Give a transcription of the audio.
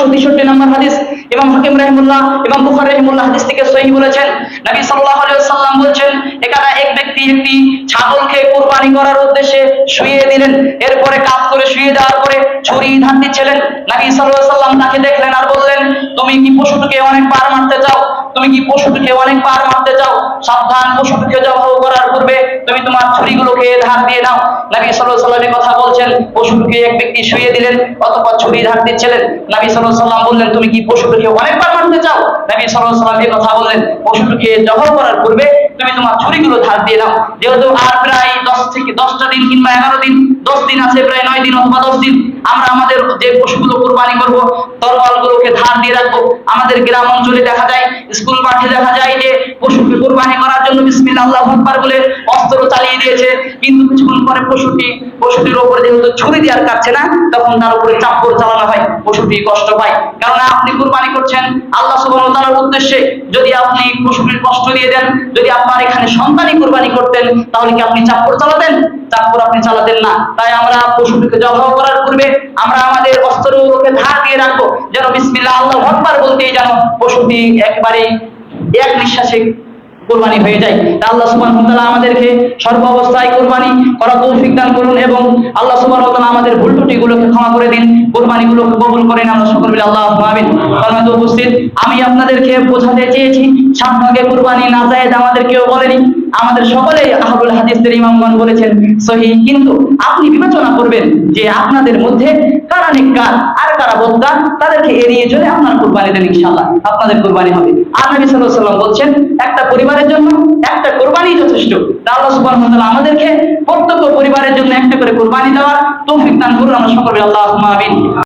563 নম্বর হাদিস, ইমাম হাকিম রাহিমাহুল্লাহ, ইমাম বুখারী রাহিমাহুল্লাহ হাদিস থেকে সহিহ বলেছেন। নবী সাল্লাল্লাহু আলাইহি ওয়াসাল্লাম বলেছেন, এখানে এক ব্যক্তি একটি ছাগলকে কুরবানি করার উদ্দেশ্যে শুইয়ে দিলেন। এরপরে কাজ করে শুয়ে দেওয়ার পরে ছুরি ধার দিচ্ছিলেন। নবী সাল্লাল্লাহু আলাইহি ওয়াসাল্লাম তাকে দেখলেন আর বললেন, তুমি কি পশুটিকে অনেকবার মারতে চাও? তুমি কি পশুটিকে অনেকবার মারতে চাও? সাবধান, পশুটিকে জবাই করার পূর্বে তুমি তোমার ছুরিগুলোকে ধার দিয়ে নাও। নবী সাল্লাল্লাহু আলাইহি ওয়াসাল্লাম কথা বলছেন, পশুটিকে এক ব্যক্তি শুইয়ে দিলেন, অতঃপর ছুরি ধার দিচ্ছিলেন। নবী সাল্লাল্লাহু আলাইহি ওয়াসাল্লাম বললেন, তুমি কি পশুটিকে অনেকবার মারতে চাও? নবী সাল্লাল্লাহু আলাইহি ওয়াসাল্লাম এই কথা বললেন, পশুটিকে জবাই করার পূর্বে তুমি তোমার ছুরিগুলো ধার দিয়ে নাও। যেহেতু আর প্রায় 10টা দিন কিংবা 11 দিন, 10 দিন আছে, প্রায় 9 দিন অথবা 10 দিন, আমরা আমাদের যে পশুগুলো কুরবানি করব তরবালগুলোকে ধার দিয়ে রাখবো। আমাদের গ্রাম অঞ্চলে দেখা যায়, স্কুল মাঠে দেখা যায় যে পশুকে কুরবানি করার জন্য বিসমিল্লাহ আল্লাহু আকবার বলে অস্ত্র চালিয়ে দিয়েছে, কিন্তু কিছুক্ষণ পরে পশুটির উপরে যেহেতু ছুরি দিয়ে আর কাটছে না, তখন তার উপরে চাপড় চালানো হয়, পশুটি কষ্ট পায়। কারণ আপনি কুরবানি করছেন আল্লাহ সুবহানাহু ওয়া তাআলার উদ্দেশ্যে, যদি আপনি পশুটির কষ্ট দিয়ে দেন, যদি আপনার এখানে সন্তানই কুরবানি করতেন, তাহলে কি আপনি চাপড় চালাতেন? চাপড় আপনি চালাতেন না। তাই আমরা পশুটিকে জবাই করার পূর্বে আমরা আমাদের অস্ত্রগুলোকে ধার দিয়ে রাখবো, যেন বিসমিল্লাহ আল্লাহু আকবার বলতেই যেন পশুটি একবারে এক নিঃশ্বাসে কুরবানি হয়ে যায়। তা আল্লাহ সুবহানাহু ওয়া তাআলা আমাদেরকে সর্ব অবস্থায় কুরবানি করার তৌফিক দান করুন এবং আল্লাহ সুবহানাহু ওয়া তাআলা আমাদের ভুল ত্রুটিগুলোকে ক্ষমা করে দিন, কুরবানিগুলোকে কবুল করেন। আমরা সকলে মিলে আল্লাহুম্মা আমিন। সম্মানিত উপস্থিত, আমি আপনাদেরকে বোঝাতে চেয়েছি 7 ভাগে কুরবানি নাজায়েজ আমাদের কেউ বলেনি, আমাদের সকলেই আহলুল হাদিসের ইমামগণ বলেছেন সহিহ। কিন্তু আপনি বিবেচনা করবেন যে আপনাদের মধ্যে কারা নেককার আর কারা বদকার, তাদেরকে এড়িয়ে চলে আপনার কুরবানি দেন, ইনশাআল্লাহ আপনাদের কুরবানি হবে। আর নবী সাল্লাল্লাহু আলাইহি ওয়াসাল্লাম বলছেন, একটা পরিবারের জন্য একটা কুরবানি যথেষ্ট। আল্লাহ সুবহানাহু ওয়া তাআলা আমাদেরকে প্রত্যেক পরিবারের জন্য একটা করে কুরবানি দেওয়ার তৌফিক দান করুন। আমরা সকলে আল্লাহুম্মা আমিন।